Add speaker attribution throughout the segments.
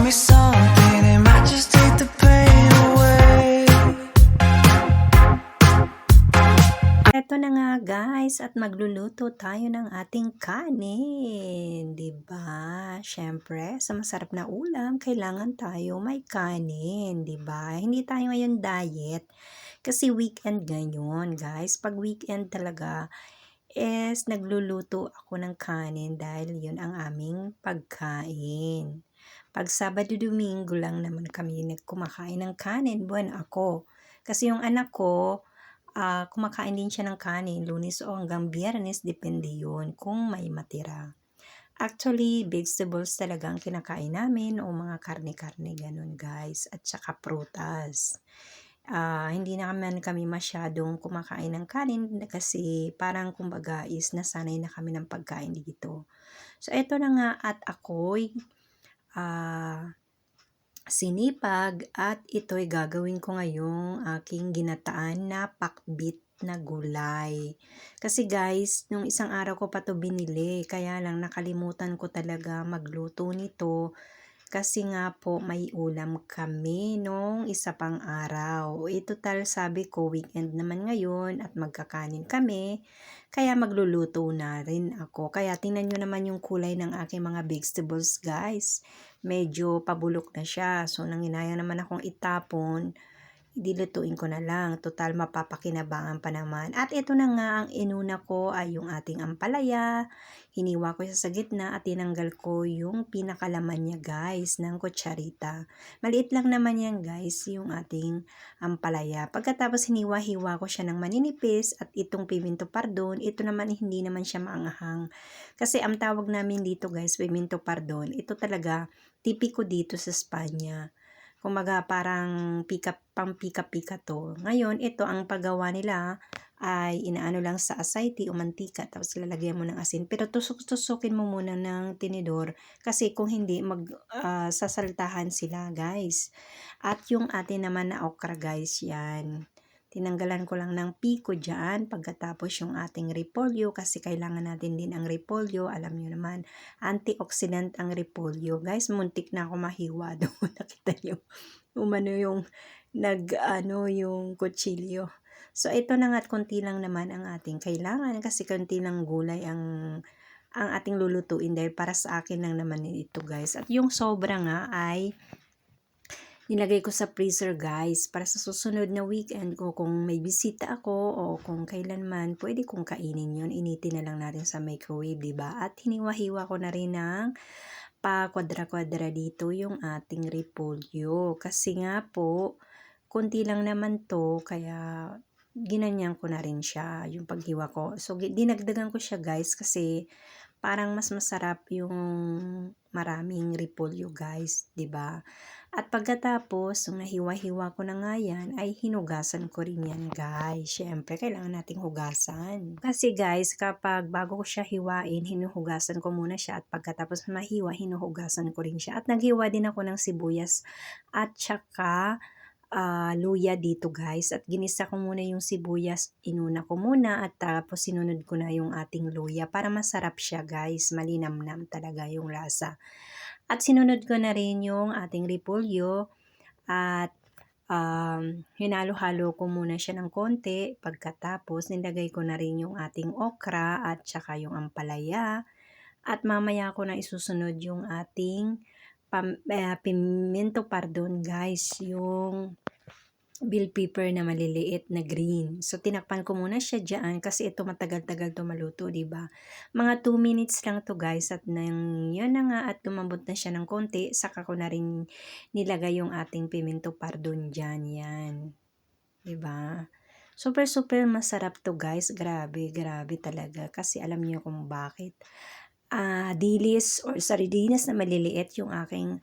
Speaker 1: me something, it might just take the pain away.
Speaker 2: Eto na nga guys at magluluto tayo ng ating kanin, 'di ba? Siyempre sa masarap na ulam kailangan tayo may kanin, 'di ba? Hindi tayo ngayon diet kasi weekend ngayon, guys. Pag weekend talaga is nagluluto ako ng kanin dahil 'yun ang aming pagkain. Pag Sabado, Domingo lang naman kami kumakain ng kanin, buwan ako. Kasi yung anak ko kumakain din siya ng kanin Lunes o hanggang Biyernes, depende yun kung may matira. Actually, vegetables talaga ang kinakain namin o mga karne-karne ganun guys at saka prutas. Hindi naman kami masyadong kumakain ng kanin kasi parang kumbaga is nasanay na kami ng pagkain dito. So eto na nga at ako'y ah sinipag at ito'y gagawin ko ngayong aking ginataan na pakbit na gulay. Kasi guys, nung isang araw ko pa to binili, kaya lang nakalimutan ko talaga magluto nito kasi nga po may ulam kami nung isa pang araw. Total sabi ko weekend naman ngayon at magkakanin kami, kaya magluluto na rin ako. Kaya tingnan nyo naman yung kulay ng aking mga vegetables guys. Medyo pabulok na siya. So nanginaya naman akong itapon, dilutuin ko na lang. Total mapapakinabangan pa naman. At ito na nga ang inuna ko ay yung ating ampalaya. Hiniwa ko siya sa gitna at tinanggal ko yung pinakalaman niya guys ng kutsarita. Maliit lang naman yan guys yung ating ampalaya. Pagkatapos hiniwa-hiwa ko siya ng maninipis at itong pimento pardon, ito naman hindi naman siya maanghang. Kasi ang tawag namin dito guys, pimento pardon, ito talaga tipiko dito sa Spanya. Kumbaga parang pang pika-pika to. Ngayon, ito ang paggawa nila ay inaano lang sa asayte o mantika tapos lalagyan mo ng asin. Pero tusok-tusukin mo muna ng tinidor kasi kung hindi sasaltahan sila guys. At yung atin naman na okra guys yan. Tinanggalan ko lang ng piko dyan pagkatapos yung ating repolyo kasi kailangan natin din ang repolyo. Alam nyo naman, antioxidant ang repolyo. Guys, muntik na ako mahiwa doon. Nakita nyo, umano yung yung kutsilyo. So, ito na nga at konti lang naman ang ating kailangan kasi konti lang gulay ang ating lulutuin dahil para sa akin lang naman ito guys. At yung sobra nga ay nilagay ko sa freezer guys para sa susunod na weekend ko kung may bisita ako o kung kailanman pwede kong kainin yun. Initin na lang natin sa microwave, diba? At hiniwa-hiwa ko na rin ng pa kwadra-kwadra dito yung ating repolyo. Kasi nga po, konti lang naman to kaya ginanyan ko na rin siya yung paghiwa ko. So dinagdagan ko siya guys kasi parang mas masarap yung maraming repolyo guys, 'di ba? At pagkatapos, nung nahiwa-hiwa ko na nga yan, ay hinugasan ko rin yan guys. Siyempre, kailangan nating hugasan. Kasi guys, kapag bago ko siya hiwain, hinuhugasan ko muna siya. At pagkatapos mahiwa, hinuhugasan ko rin siya. At naghiwa din ako ng sibuyas at saka luya dito guys. At ginisa ko muna yung sibuyas, inuna ko muna at tapos sinunod ko na yung ating luya para masarap siya guys. Malinamnam talaga yung lasa. At sinunod ko na rin yung ating repolyo at hinalo-halo ko muna siya ng konti. Pagkatapos nilagay ko na rin yung ating okra at saka yung ampalaya. At mamaya ko na isusunod yung ating pimento pardon guys, yung bell pepper na maliliit na green. So, tinakpan ko muna siya dyan kasi ito matagal-tagal to maluto, diba? Mga 2 minutes lang to guys at yun na nga at lumambot na siya ng konti, saka ko na rin nilagay yung ating pimento pardon dyan, yan. Diba? Super super masarap to guys, grabe, grabe talaga kasi alam niyo kung bakit. Dilis or sardinas na maliliit yung aking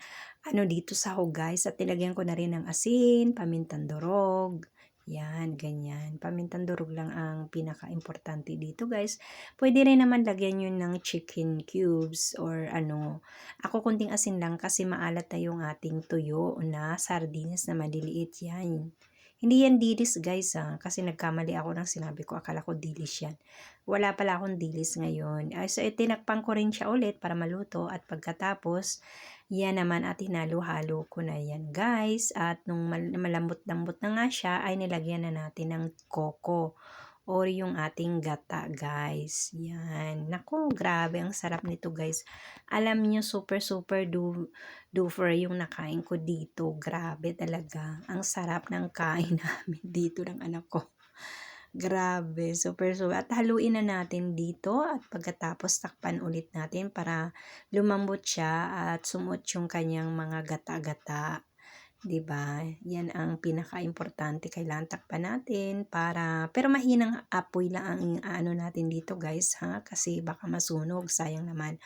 Speaker 2: dito sa guys at nilagyan ko na rin ng asin, pamintang durog, yan, ganyan. Pamintang durog lang ang pinaka-importante dito guys. Pwede rin naman lagyan yun ng chicken cubes or Ako kunting asin lang kasi maalat na yung ating tuyo na sardinas na maliliit yan. Hindi yan dilis guys kasi nagkamali ako ng sinabi ko, akala ko dilis yan. Wala pala akong dilis ngayon. So tinakpan ko rin siya ulit para maluto at pagkatapos, yan naman at hinalo-halo ko na yan guys. At nung malambot-lambot na nga siya, ay nilagyan na natin ng coco or yung ating gata guys. Yan. Naku, grabe ang sarap nito guys. Alam niyo super duper yung nakain ko dito. Grabe talaga. Ang sarap ng kain namin dito ng anak ko. Grabe, super. At haluin na natin dito at pagkatapos takpan ulit natin para lumambot siya at sumuot yung kanyang mga gata-gata. 'Di ba? Yan ang pinaka-importante, kailangan takpan natin pero mahinang apoy lang ang ano natin dito guys kasi baka masunog, sayang naman.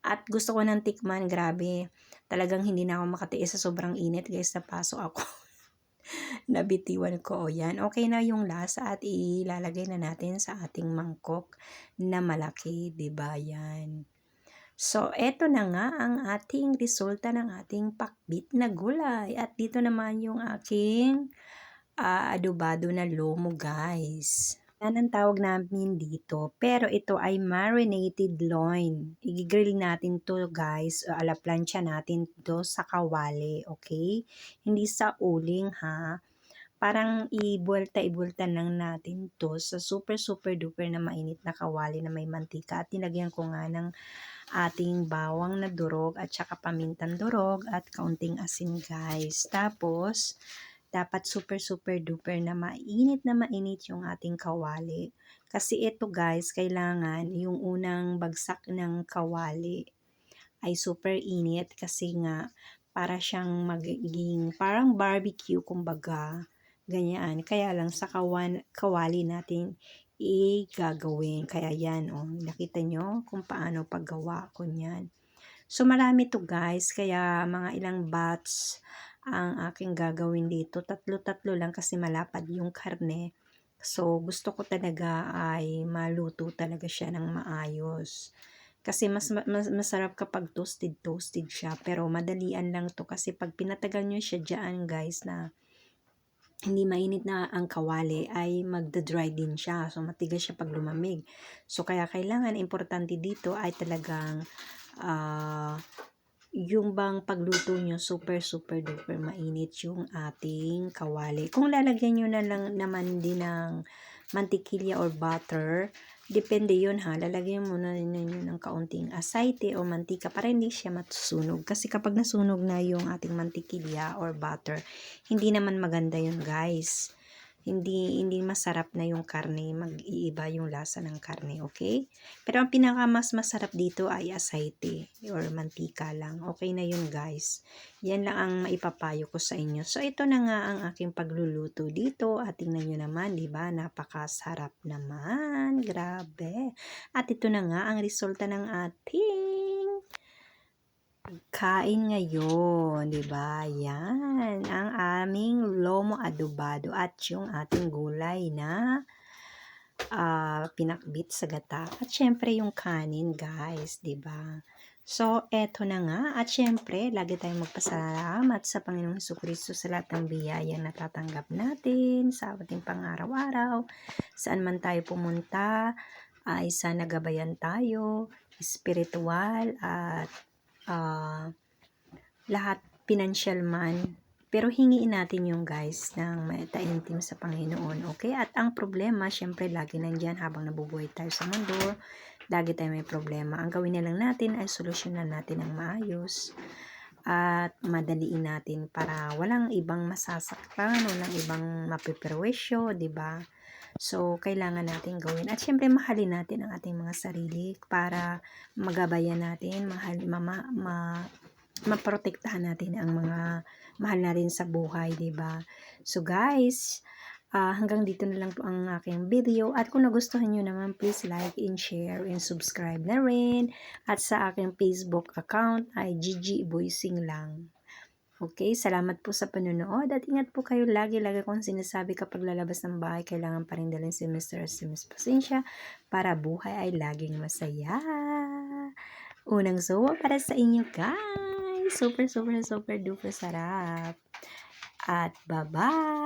Speaker 2: At gusto ko ng tikman, grabe. Talagang hindi na ako makatiis sa sobrang init guys, napaso ako. Nabitiwan ko, o yan. Okay na yung lasa at ilalagay na natin sa ating mangkok na malaki, 'di ba? Yan. So, eto na nga ang ating resulta ng ating pakbit na gulay. At dito naman yung aking adobado na lomo, guys. Yan ang tawag namin dito. Pero ito ay marinated loin. I-grill natin to, guys. Plancha natin to sa kawali, okay? Hindi sa uling, ha? Parang ibulta lang natin to sa super duper na mainit na kawali na may mantika. At tinagyan ko nga ng ating bawang na durog at saka pamintang durog at kaunting asin guys. Tapos, dapat super duper na mainit yung ating kawali. Kasi ito guys, kailangan yung unang bagsak ng kawali ay super init kasi nga para siyang magiging parang barbecue kumbaga. Ganyan. Kaya lang sa kawali natin gagawin. Kaya yan, nakita nyo kung paano paggawa ko niyan. So, marami to guys. Kaya mga ilang batch ang aking gagawin dito. Tatlo lang kasi malapad yung karne. So, gusto ko talaga ay maluto talaga siya ng maayos. Kasi mas masarap kapag toasted siya. Pero madalian lang to kasi pag pinatagal nyo siya dyan guys na hindi mainit na ang kawali ay magda-dry din siya. So, matigas siya pag lumamig. So, kaya kailangan, importante dito ay talagang yung bang pagluto nyo super duper mainit yung ating kawali. Kung lalagyan nyo na lang naman din ng mantikilya or butter, depende yun ha. Lalagyan mo na ninyo ng kaunting asayte o mantika para hindi siya masunog. Kasi kapag nasunog na yung ating mantikilya or butter, hindi naman maganda yun guys. Hindi masarap na yung karne, mag-iiba yung lasa ng karne, okay? Pero ang mas masarap dito ay asayte or mantika lang. Okay na yun guys. Yan lang ang maipapayo ko sa inyo. So ito na nga ang aking pagluluto dito at tingnan nyo naman, di ba? Napakasarap naman. Grabe. At ito na nga ang resulta ng ating kain ngayon, 'di ba? Yan ang aming lomo adobado at yung ating gulay na pinakbit sa gata. At syempre yung kanin, guys, 'di ba? So, eto na nga. At syempre, lagi tayong magpasalamat sa Panginoong Jesucristo sa lahat ng biyayang natatanggap natin sa ating pang-araw-araw. Saan man tayo pumunta, ay sana gabayan tayo, spiritual at lahat financial man, pero hingiin natin yung guys ng taimtim sa Panginoon, okay? At ang problema, syempre lagi nandyan habang nabubuhay tayo sa mundo, lagi tayo may problema. Ang gawin na lang natin ay solusyonan natin ng maayos at madaliin natin para walang ibang masasaktan, walang ibang mapiperwisyo, 'di ba? So, kailangan natin gawin. At syempre, mahalin natin ang ating mga sarili para magabayan natin, maprotektahan natin ang mga mahal na rin sa buhay, 'di ba? So, guys, hanggang dito na lang po ang aking video. At kung nagustuhan nyo naman, please like and share and subscribe na rin. At sa aking Facebook account ay Gigi Voicing lang. Okay, salamat po sa panonood at ingat po kayo lagi kong sinasabi kapag lalabas ng bahay, kailangan pa rin dalhin si Mr. at si Miss Pasensya para buhay ay laging masaya. Unang suwa para sa inyo guys. Super duper sarap. At bye-bye!